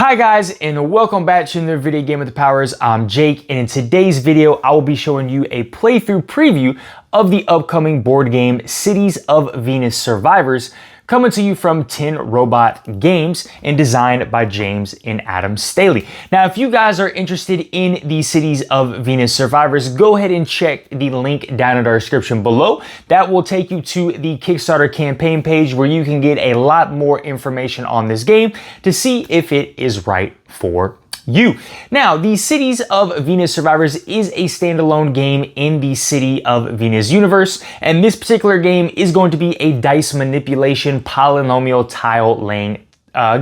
Hi guys, and welcome back to another video game with the powers. I'm Jake, and in today's video I will be showing you a playthrough preview of the upcoming board game Cities of Venus Survivors, coming to you from 10 Robot Games and designed by James and Adam Staley. Now, if you guys are interested in the Cities of Venus Survivors, go ahead and check the link down in our description below. That will take you to the Kickstarter campaign page where you can get a lot more information on this game to see if it is right for you. Now, the Cities of Venus Survivors is a standalone game in the City of Venus universe, and this particular game is going to be a dice manipulation polynomial tile laying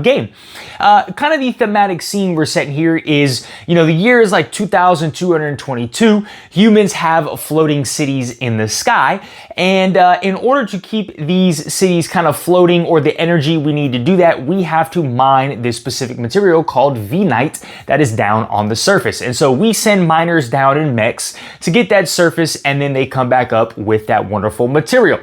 game. Kind of the thematic scene we're setting here is, the year is like 2222. Humans have floating cities in the sky, and in order to keep these cities kind of floating, or the energy we need to do that, we have to mine this specific material called Venite that is down on the surface. And so we send miners down in mechs to get that surface, and then they come back up with that wonderful material.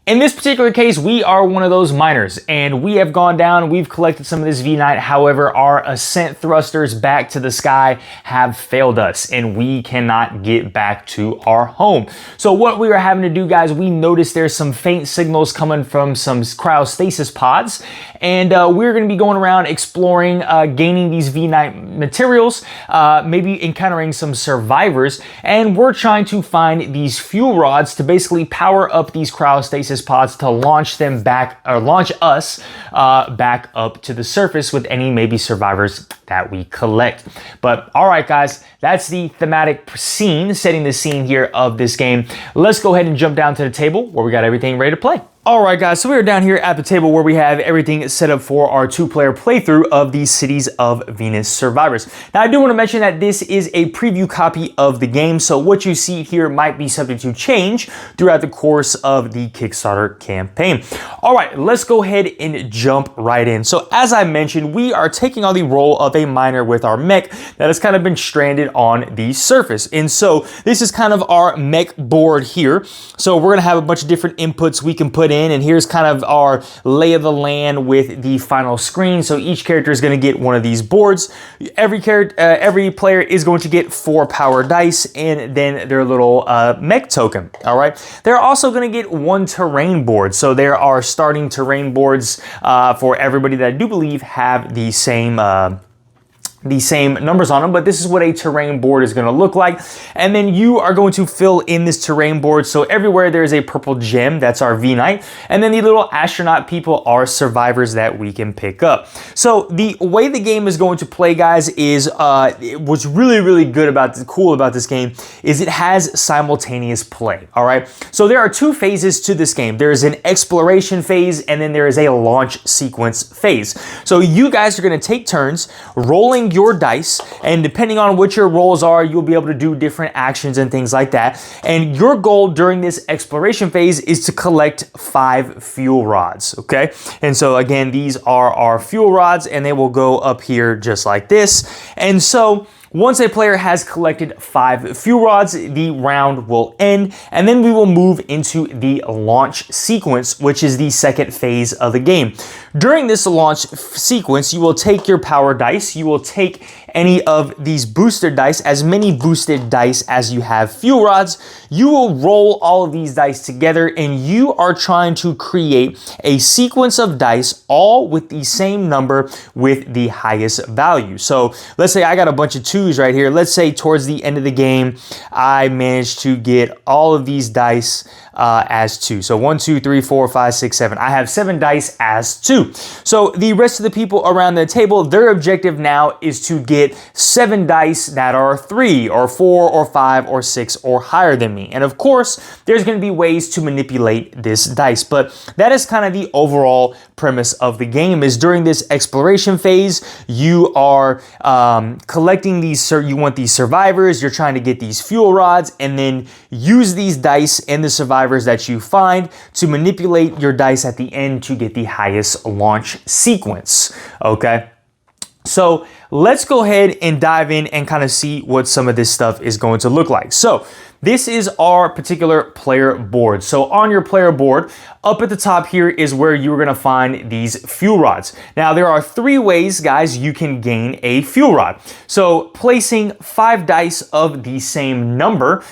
In this particular case, we are one of those miners, and we have gone down, we've collected some of this Venite. However, our ascent thrusters back to the sky have failed us, and we cannot get back to our home. So what we are having to do, guys, we noticed there's some faint signals coming from some cryostasis pods, and we're going to be going around exploring, gaining these Venite materials, maybe encountering some survivors, and we're trying to find these fuel rods to basically power up these cryostasis pods to launch them back, or launch us back up to the surface with any maybe survivors that we collect. But all right, guys, that's the thematic scene, setting the scene here of this game. Let's go ahead and jump down to the table where we got everything ready to play. All right, guys, so we are down here at the table where we have everything set up for our two-player playthrough of the Cities of Venus Survivors. Now, I do want to mention that this is a preview copy of the game, so what you see here might be subject to change throughout the course of the Kickstarter campaign. All right, let's go ahead and jump right in. So as I mentioned, we are taking on the role of a miner with our mech that has kind of been stranded on the surface. And so this is kind of our mech board here. So we're going to have a bunch of different inputs we can put in, and here's kind of our lay of the land with the final screen. So each character is going to get one of these boards. Every player is going to get 4 power dice and then their little mech token. All right, they're also going to get 1 terrain board. So there are starting terrain boards for everybody that I do believe have the same numbers on them, but this is what a terrain board is going to look like. And then you are going to fill in this terrain board. So everywhere there's a purple gem, that's our Venite. And then the little astronaut people are survivors that we can pick up. So the way the game is going to play, guys, is what's really good about cool about this game is it has simultaneous play. All right. So there are 2 phases to this game. There is an exploration phase, and then there is a launch sequence phase. So you guys are going to take turns rolling your dice, and depending on what your rolls are, you'll be able to do different actions and things like that. And your goal during this exploration phase is to collect 5 fuel rods, okay? And so again, these are our fuel rods, and they will go up here just like this. And so once a player has collected 5 fuel rods, the round will end, and then we will move into the launch sequence, which is the second phase of the game. During this launch sequence, you will take your power dice, you will take any of these boosted dice, as many boosted dice as you have fuel rods. You will roll all of these dice together, and you are trying to create a sequence of dice, all with the same number with the highest value. So let's say I got a bunch of 2s right here. Let's say towards the end of the game, I managed to get all of these dice as 2. So 1, 2, 3, 4, 5, 6, 7. I have 7 dice as 2. So the rest of the people around the table, their objective now is to get 7 dice that are 3 or 4 or 5 or 6 or higher than me. And of course, there's going to be ways to manipulate this dice, but that is kind of the overall premise of the game. Is during this exploration phase, you are collecting these, you want these survivors, you're trying to get these fuel rods, and then use these dice and the survivors that you find to manipulate your dice at the end to get the highest launch sequence, okay? So let's go ahead and dive in and kind of see what some of this stuff is going to look like. So this is our particular player board. So on your player board, up at the top here is where you're gonna find these fuel rods. Now there are 3 ways, guys, you can gain a fuel rod. So placing 5 dice of the same number,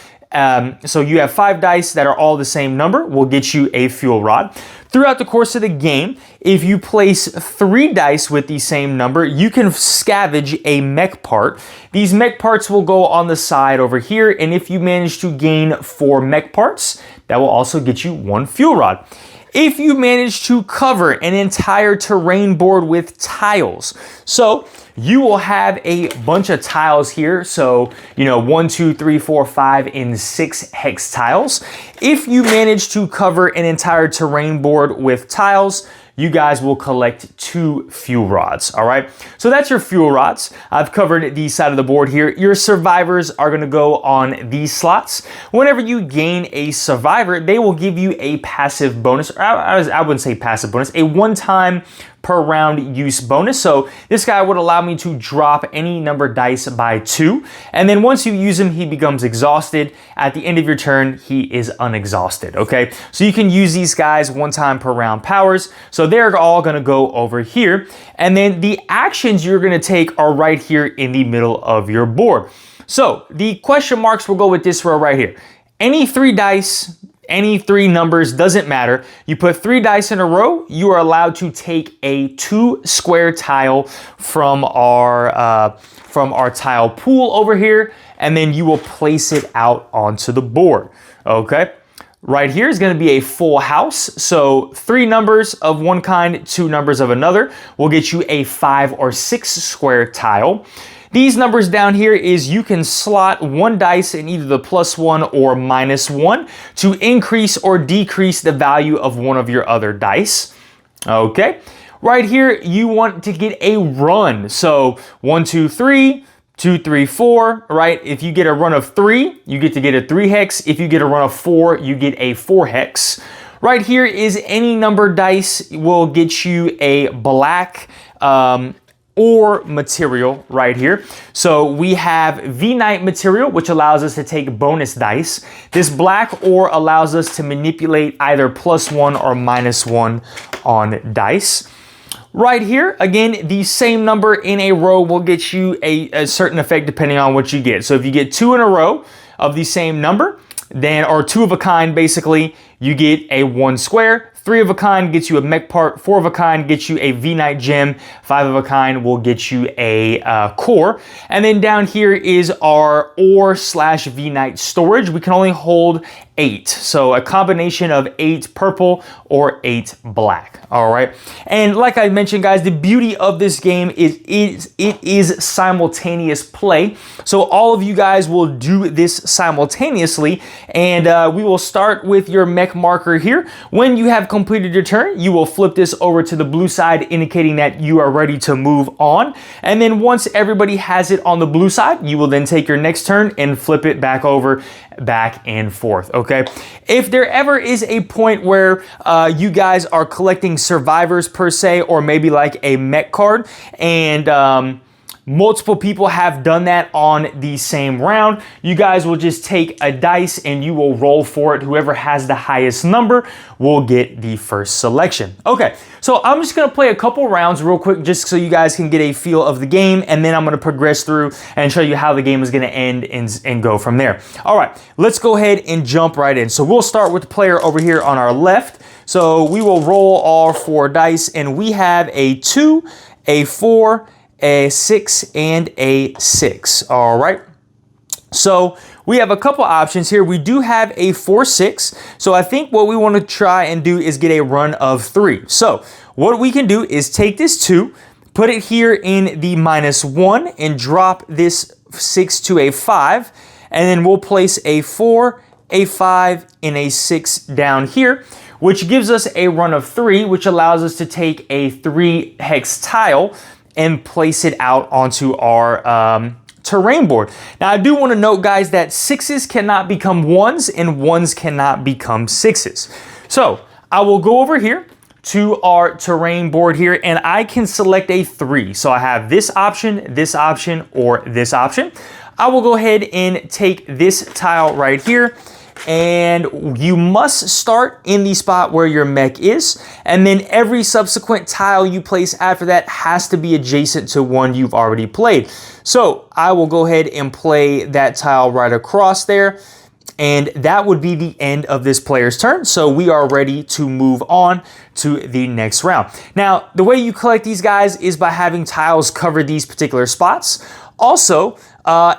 so you have 5 dice that are all the same number, will get you a fuel rod. Throughout the course of the game, if you place 3 dice with the same number, you can scavenge a mech part. These mech parts will go on the side over here, and if you manage to gain 4 mech parts, that will also get you 1 fuel rod. If you manage to cover an entire terrain board with tiles, so you will have a bunch of tiles here. So, 1, 2, 3, 4, 5, and 6 hex tiles. If you manage to cover an entire terrain board with tiles, you guys will collect 2 fuel rods, all right? So that's your fuel rods. I've covered the side of the board here. Your survivors are gonna go on these slots. Whenever you gain a survivor, they will give you a passive bonus, or I wouldn't say passive bonus, a one-time per round use bonus. So this guy would allow me to drop any number dice by 2. And then once you use him, he becomes exhausted. At the end of your turn, he is unexhausted, okay? So you can use these guys one time per round powers. So they're all gonna go over here. And then the actions you're gonna take are right here in the middle of your board. So the question marks will go with this row right here. Any 3 dice, any 3 numbers, doesn't matter. You put 3 dice in a row, you are allowed to take a 2 square tile from our tile pool over here, and then you will place it out onto the board, okay? Right here is gonna be a full house. So 3 numbers of one kind, 2 numbers of another will get you a 5 or 6 square tile. These numbers down here is you can slot 1 dice in either the +1 or -1 to increase or decrease the value of one of your other dice. Okay, right here you want to get a run. So 1, 2, 3, 2, 3, 4, right? If you get a run of 3, you get to get a 3 hex. If you get a run of 4, you get a 4 hex. Right here is any number dice will get you a black or material right here. So we have V-Knight material, which allows us to take bonus dice. This black ore allows us to manipulate either +1 or -1 on dice. Right here, again, the same number in a row will get you a certain effect depending on what you get. So if you get 2 in a row of the same number, then, or 2 of a kind, basically, you get a 1 square. 3 of a kind gets you a mech part. 4 of a kind gets you a V-Knight gem. 5 of a kind will get you a core. And then down here is our ore / V-Knight storage. We can only hold 8. So a combination of 8 purple or 8 black. All right. And like I mentioned, guys, the beauty of this game is it is simultaneous play. So all of you guys will do this simultaneously. And we will start with your mech marker here. When you have completed your turn, you will flip this over to the blue side, indicating that you are ready to move on. And then once everybody has it on the blue side, you will then take your next turn and flip it back over, back and forth, okay? If there ever is a point where you guys are collecting survivors per se, or maybe like a mech card, and multiple people have done that on the same round, you guys will just take a dice and you will roll for it. Whoever has the highest number will get the first selection. Okay, so I'm just gonna play a couple rounds real quick just so you guys can get a feel of the game, and then I'm gonna progress through and show you how the game is gonna end and go from there. All right, let's go ahead and jump right in. So we'll start with the player over here on our left. So we will roll all 4 dice, and we have a 2, a 4, a 6, and a 6. All right. So we have a couple options here. We do have a 4, 6. So I think what we want to try and do is get a run of 3. So what we can do is take this 2, put it here in the -1, and drop this 6 to a 5. And then we'll place a 4, a 5, and a 6 down here, which gives us a run of 3, which allows us to take a 3 hex tile and place it out onto our terrain board. Now I do want to note, guys, that 6s cannot become 1s and 1s cannot become 6s. So I will go over here to our terrain board here, and I can select a 3. So I have this option, or this option. I will go ahead and take this tile right here, and you must start in the spot where your mech is, and then every subsequent tile you place after that has to be adjacent to one you've already played. So I will go ahead and play that tile right across there, and that would be the end of this player's turn. So we are ready to move on to the next round. Now, the way you collect these guys is by having tiles cover these particular spots. Also,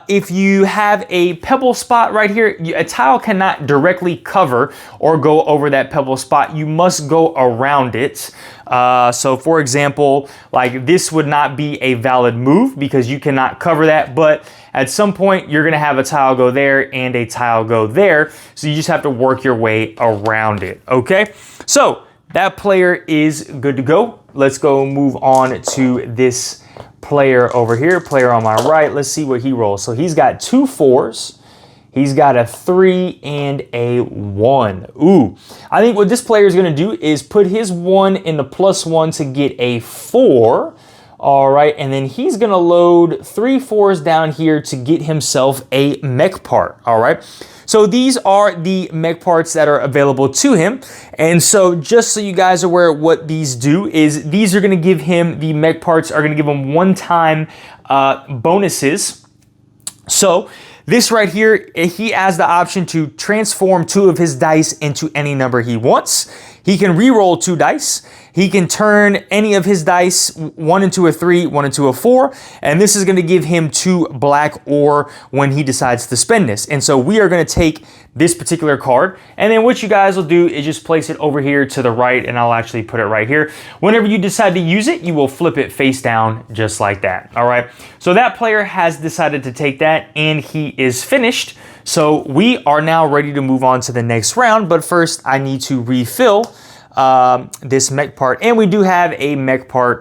if you have a pebble spot right here, a tile cannot directly cover or go over that pebble spot. You must go around it. So for example, like this would not be a valid move because you cannot cover that, but at some point you're gonna have a tile go there and a tile go there. So you just have to work your way around it, okay? So that player is good to go. Let's go move on to this player over here, player on my right. Let's see what he rolls. So he's got 2 4s. He's got a 3 and a 1. Ooh, I think what this player is going to do is put his 1 in the +1 to get a 4. All right, and then he's going to load 3 4s down here to get himself a mech part. All right. So these are the mech parts that are available to him. And so just so you guys are aware, what these do is these are going to give him, the mech parts are going to give him one-time bonuses. So this right here, he has the option to transform 2 of his dice into any number he wants. He can re-roll 2 dice. He can turn any of his dice, 1 into a 3, 1 into a 4, and this is going to give him 2 black ore when he decides to spend this. And so we are going to take this particular card, and then what you guys will do is just place it over here to the right, and I'll actually put it right here. Whenever you decide to use it, you will flip it face down just like that. All right, so that player has decided to take that, and he is finished. So we are now ready to move on to the next round, but first I need to refill this mech part, and we do have a mech part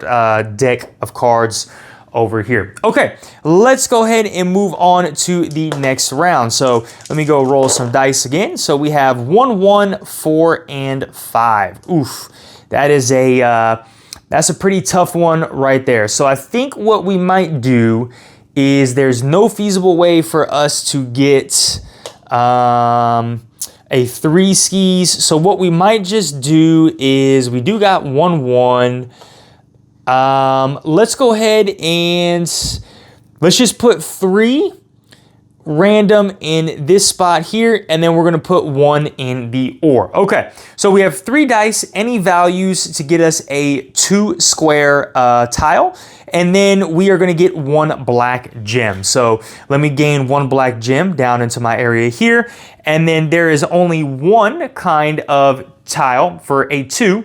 deck of cards over here. Okay, let's go ahead and move on to the next round. So let me go roll some dice again. So we have 1 1 4 and 5. Oof, that is that's a pretty tough one right there. So I think what we might do is there's no feasible way for us to get a 3 skis. So what we might just do is we do got 1 1. Let's go ahead and let's just put 3 random in this spot here, and then we're going to put 1 in the ore. Okay, so we have 3 dice, any values to get us a 2 square tile, and then we are going to get 1 black gem. So let me gain 1 black gem down into my area here, and then there is only 1 kind of tile for a 2.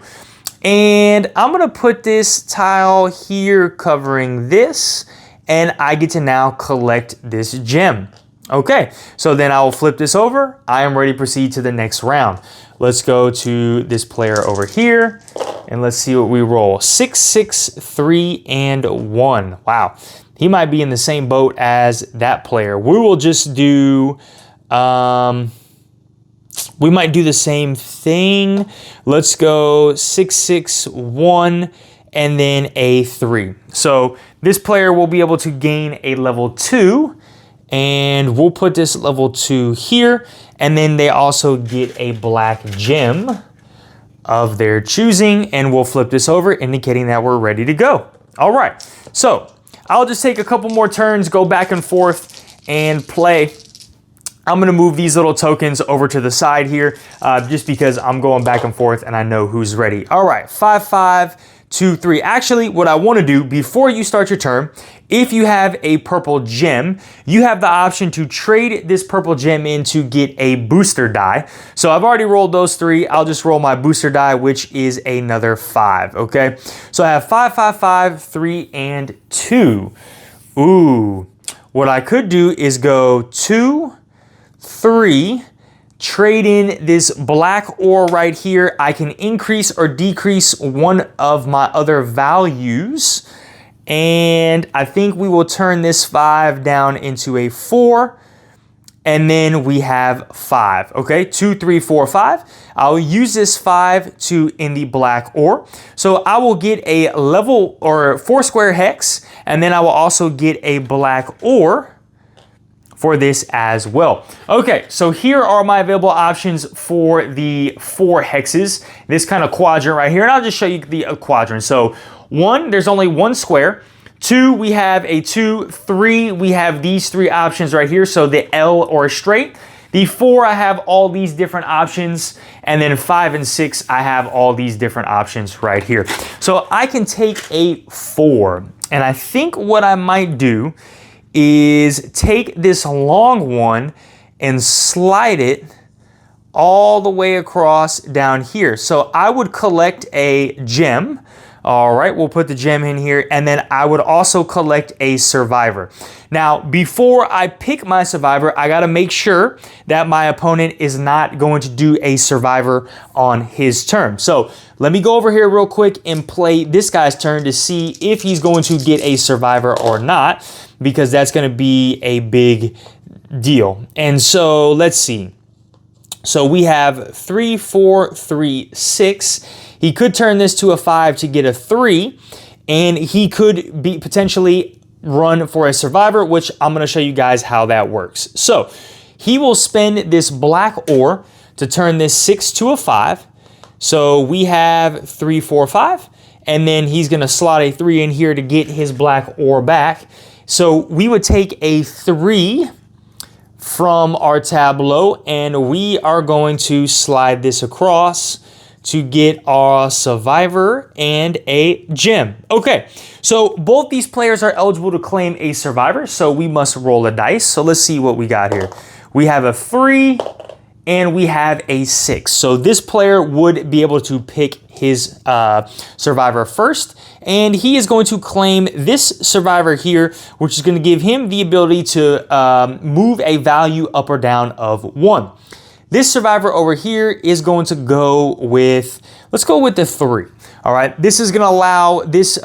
And I'm gonna put this tile here covering this, and I get to now collect this gem. Okay, so then I will flip this over. I am ready to proceed to the next round. Let's go to this player over here, and let's see what we roll. 6 6 3 and 1. Wow, he might be in the same boat as that player. We will just do we might do the same thing. Let's go 6 6 1 and then a 3. So this player will be able to gain a level 2, and we'll put this level 2 here, and then they also get a black gem of their choosing, and we'll flip this over, indicating that we're ready to go. All right, so I'll just take a couple more turns, go back and forth and play. I'm gonna move these little tokens over to the side here, just because I'm going back and forth and I know who's ready. All right, 5 5 2 3. Actually, what I want to do before you start your turn, if you have a purple gem, you have the option to trade this purple gem in to get a booster die. So I've already rolled those 3. I'll just roll my booster die, which is another 5. Okay, so I have 5 5 5 3 and 2. Ooh, what I could do is go 2 3, trade in this black ore right here. I can increase or decrease one of my other values, and I think we will turn this 5 down into a 4, and then we have 5, okay? 2, 3, 4, 5. I'll use this 5 to in the black ore. So I will get a level or 4 square hex, and then I will also get a black ore for this as well. Okay, so here are my available options for the 4 hexes, this kind of quadrant right here, and I'll just show you the quadrant. So 1, there's only 1 square. 2, we have a 2. 3, we have these 3 options right here, so the L or straight. The 4, I have all these different options, and then 5 and 6, I have all these different options right here. So I can take a 4, and I think what I might do is take this long one and slide it all the way across down here. So I would collect a gem. All right, we'll put the gem in here, and then I would also collect a survivor. Now, before I pick my survivor, I gotta make sure that my opponent is not going to do a survivor on his turn. So let me go over here real quick and play this guy's turn to see if he's going to get a survivor or not, because that's gonna be a big deal. And so let's see. So we have 3, 4, 3, 6. He could turn this to a 5 to get a 3, and he could be potentially run for a survivor, which I'm going to show you guys how that works. So he will spend this black ore to turn this 6 to a 5. So we have 3, 4, 5, and then he's going to slot a 3 in here to get his black ore back. So we would take a 3 from our tableau, and we are going to slide this across to get our survivor and a gem. Okay, so both these players are eligible to claim a survivor, so we must roll a dice. So let's see what we got here. We have a 3 and we have a 6. So this player would be able to pick his survivor first, and he is going to claim this survivor here, which is going to give him the ability to move a value up or down of 1. This survivor over here is going to go with, let's go with the 3. All right, this is going to allow this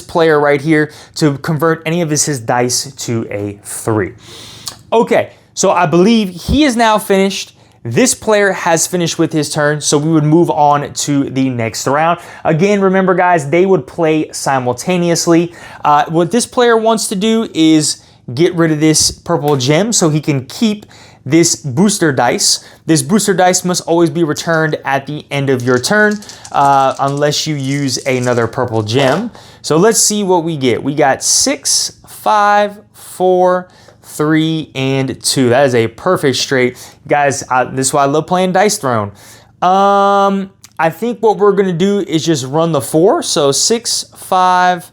player right here to convert any of his dice to a 3. Okay, so I believe he is now finished. This player has finished with his turn, so we would move on to the next round. Again, remember guys, they would play simultaneously. What this player wants to do is get rid of this purple gem so he can keep this booster dice. This booster dice must always be returned at the end of your turn unless you use another purple gem. So let's see what we get. We got 6, 5, 4, 3, and 2. That is a perfect straight. Guys, this is why I love playing Dice Throne. I think what we're gonna do is just run the 4. So 6, 5,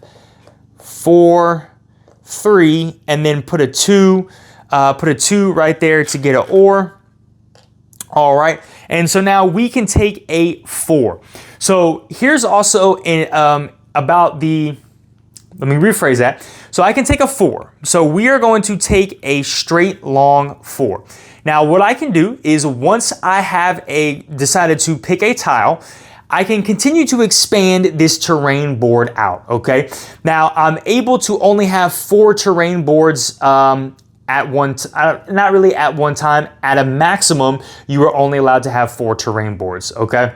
4, 3, and then put a 2. Put a 2 right there to get an ore. All right, and so now we can take a 4. So here's also about the, let me rephrase that. So I can take a 4. So we are going to take a straight long 4. Now what I can do is once I have decided to pick a tile, I can continue to expand this terrain board out, okay? Now I'm able to only have 4 terrain boards at one, not really at one time. At a maximum, you are only allowed to have 4 terrain boards, okay?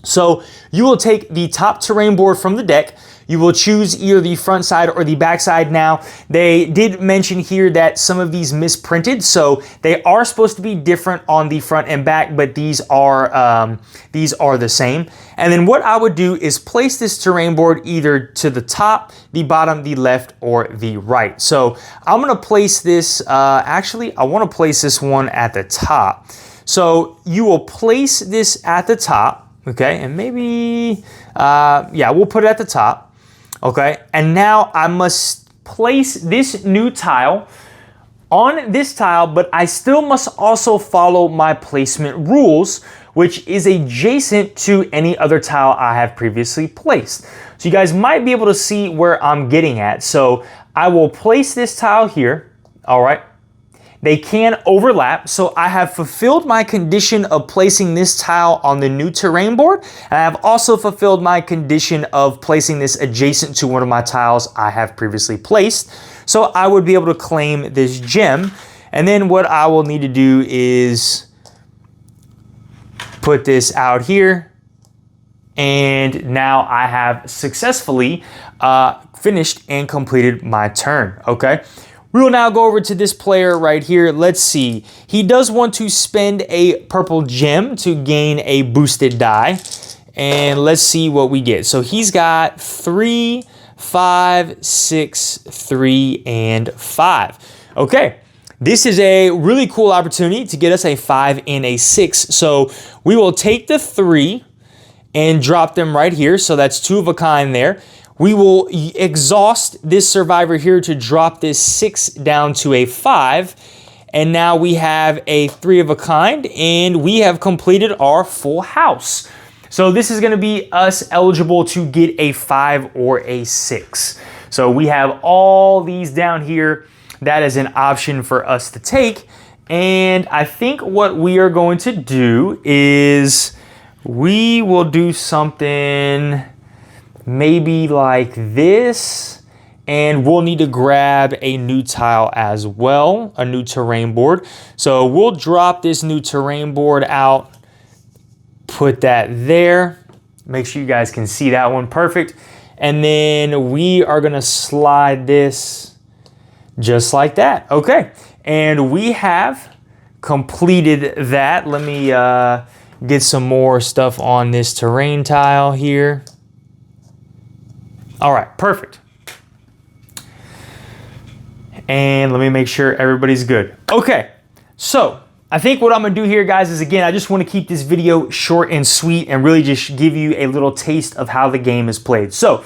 So you will take the top terrain board from the deck. You will choose either the front side or the back side. Now, they did mention here that some of these misprinted, so they are supposed to be different on the front and back, but these are the same. And then what I would do is place this terrain board either to the top, the bottom, the left, or the right. So I'm gonna place this, actually, I wanna place this one at the top. So you will place this at the top, okay? And maybe, yeah, we'll put it at the top. Okay, and now I must place this new tile on this tile, but I still must also follow my placement rules, which is adjacent to any other tile I have previously placed. So you guys might be able to see where I'm getting at. So I will place this tile here, all right? They can overlap, so I have fulfilled my condition of placing this tile on the new terrain board, and I have also fulfilled my condition of placing this adjacent to one of my tiles I have previously placed. So I would be able to claim this gem. And then what I will need to do is put this out here. And now I have successfully finished and completed my turn, okay? We will now go over to this player right here. Let's see. He does want to spend a purple gem to gain a boosted die. And let's see what we get. So he's got 3, 5, 6, 3, and 5. Okay. This is a really cool opportunity to get us a 5 and a 6. So we will take the 3 and drop them right here. So that's 2 of a kind there. We will exhaust this survivor here to drop this 6 down to a 5. And now we have a 3 of a kind, and we have completed our full house. So this is going to be us eligible to get a 5 or a 6. So we have all these down here. That is an option for us to take. And I think what we are going to do is we will do something maybe like this. And we'll need to grab a new tile as well, a new terrain board. So we'll drop this new terrain board out. Put that there. Make sure you guys can see that one perfect. And then we are gonna slide this just like that. Okay, and we have completed that. Let me get some more stuff on this terrain tile here. All right, perfect. And let me make sure everybody's good. Okay, so I think what I'm gonna do here, guys, is again, I just wanna keep this video short and sweet and really just give you a little taste of how the game is played. So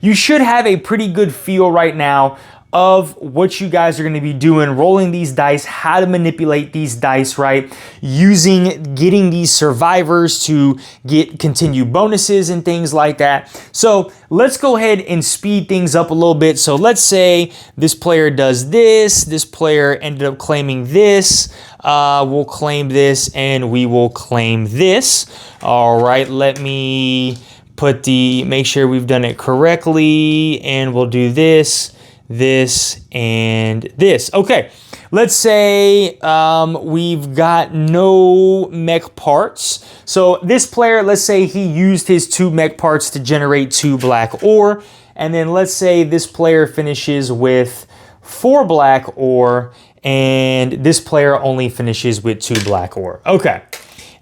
you should have a pretty good feel right now of what you guys are going to be doing, rolling these dice, how to manipulate these dice, right? Getting these survivors to get continued bonuses and things like that. So let's go ahead and speed things up a little bit. So let's say this player does this, this player ended up claiming this, we'll claim this, and we will claim this. All right, let me make sure we've done it correctly, and we'll do this, this, and this. Okay, let's say we've got no mech parts. So this player, let's say he used his 2 mech parts to generate 2 black ore. And then let's say this player finishes with 4 black ore, and this player only finishes with 2 black ore. Okay,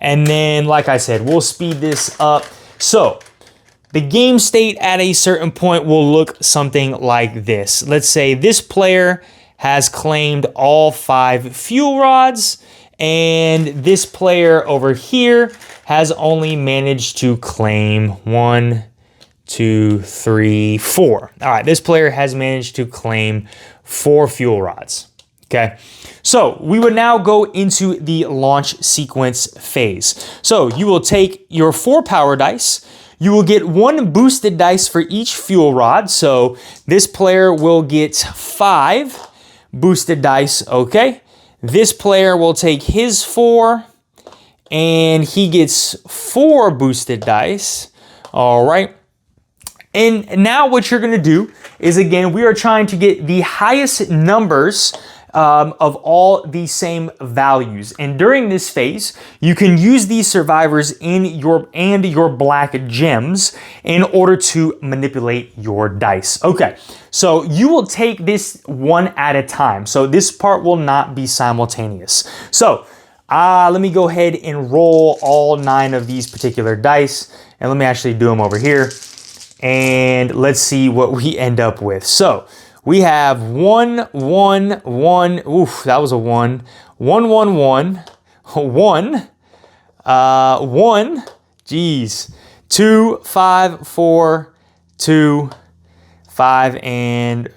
and then like I said, we'll speed this up. So the game state at a certain point will look something like this. Let's say this player has claimed all 5 fuel rods, and this player over here has only managed to claim 1, 2, 3, 4. All right, this player has managed to claim 4 fuel rods. Okay, so we would now go into the launch sequence phase. So you will take your 4 power dice. You will get 1 boosted dice for each fuel rod. So this player will get 5 boosted dice, okay? This player will take his 4, and he gets 4 boosted dice, all right? And now what you're gonna do is, again, we are trying to get the highest numbers of all these same values. And during this phase, you can use these survivors in your black gems in order to manipulate your dice. Okay, so you will take this one at a time. So this part will not be simultaneous. So let me go ahead and roll all 9 of these particular dice. And let me actually do them over here. And let's see what we end up with. So we have 1, 1, 1. Oof, that was a 1. 1, 1, 1. 1. 1. Geez. 2, 5, 4, 2, 5, and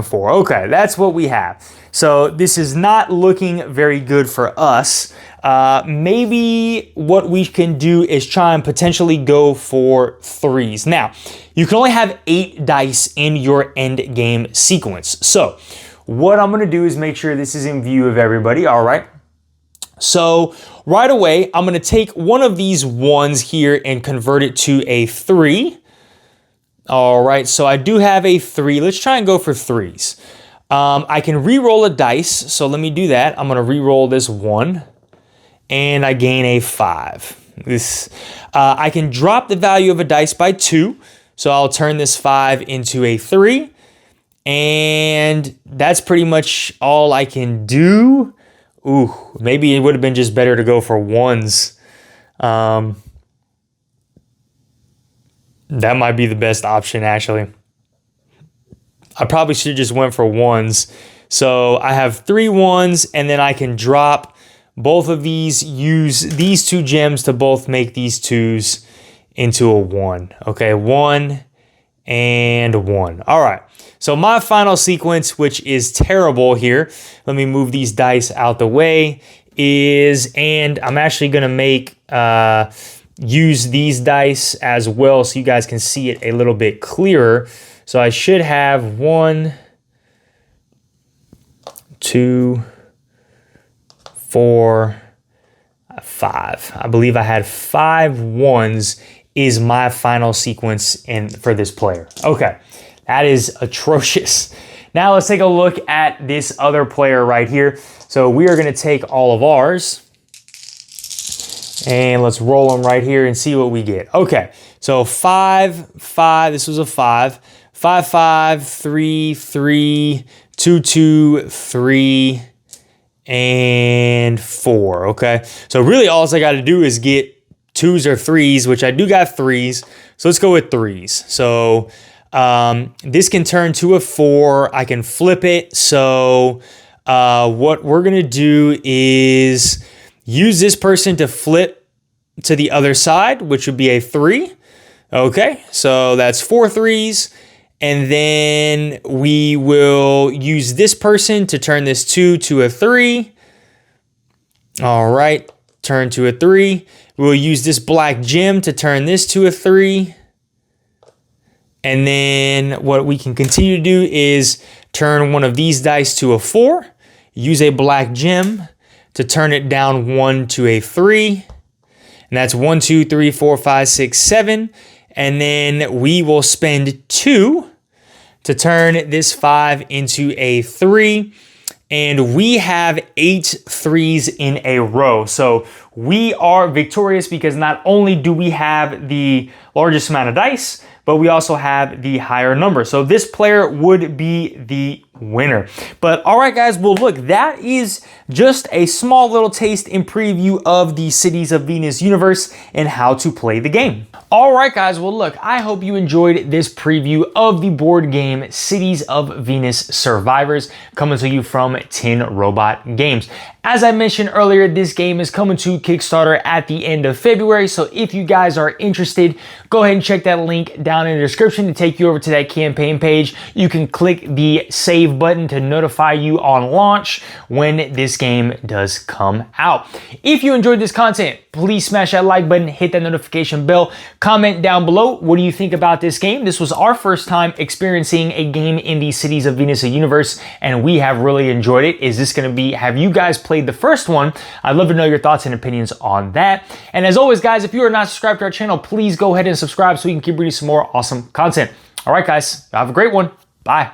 4. Okay, that's what we have. So this is not looking very good for us. Maybe what we can do is try and potentially go for 3s. Now, you can only have 8 dice in your end game sequence. So what I'm gonna do is make sure this is in view of everybody, all right? So right away, I'm gonna take one of these 1s here and convert it to a 3. All right, so I do have a 3. Let's try and go for 3s. I can re-roll a dice. So let me do that. I'm going to re-roll this 1 and I gain a 5. I can drop the value of a dice by 2. So I'll turn this 5 into a 3. And that's pretty much all I can do. Ooh, maybe it would have been just better to go for 1s. That might be the best option, actually. I probably should have just went for 1s. So I have 3 1s, and then I can drop both of these, use these 2 gems to both make these 2s into a 1. Okay, 1 and 1. All right. So my final sequence, which is terrible here, let me move these dice out the way, and I'm actually going to make, use these dice as well so you guys can see it a little bit clearer. So I should have 1, 2, 4, 5. I believe I had 5 1s is my final sequence for this player. Okay, that is atrocious. Now let's take a look at this other player right here. So we are going to take all of ours and let's roll them right here and see what we get. Okay, so 5, 5, this was a 5. 5, 5, 3, 3, 2, 2, 3, and 4, okay? So really all I got to do is get 2s or 3s, which I do got 3s. So let's go with 3s. So this can turn to a 4. I can flip it. So what we're going to do is use this person to flip to the other side, which would be a 3. Okay, so that's 4 3s. And then we will use this person to turn this 2 to a 3. All right, turn to a 3. We'll use this black gem to turn this to a 3. And then what we can continue to do is turn one of these dice to a 4. Use a black gem to turn it down 1 to a 3. And that's 1, 2, 3, 4, 5, 6, 7. And then we will spend 2 to turn this 5 into a 3. And we have 8 3s in a row. So we are victorious because not only do we have the largest amount of dice, but we also have the higher number. So this player would be the winner. But all right, guys, well, look, that is just a small little taste and preview of the Cities of Venus universe and how to play the game. All right, guys, well, look, I hope you enjoyed this preview of the board game Cities of Venus Survivors, coming to you from Tin Robot Games. As I mentioned earlier, this game is coming to Kickstarter at the end of February, so if you guys are interested, go ahead and check that link down in the description to take you over to that campaign page. You can click the save button to notify you on launch when this game does come out. If you enjoyed this content, please smash that like button, hit that notification bell, comment down below, what do you think about this game? This was our first time experiencing a game in the Cities of Venus universe, and we have really enjoyed it. Is this going to be, have you guys played the first one? I'd love to know your thoughts and opinions on that. And as always, guys, if you are not subscribed to our channel, please go ahead and subscribe so we can keep bringing some more awesome content. All right, guys, have a great one. Bye.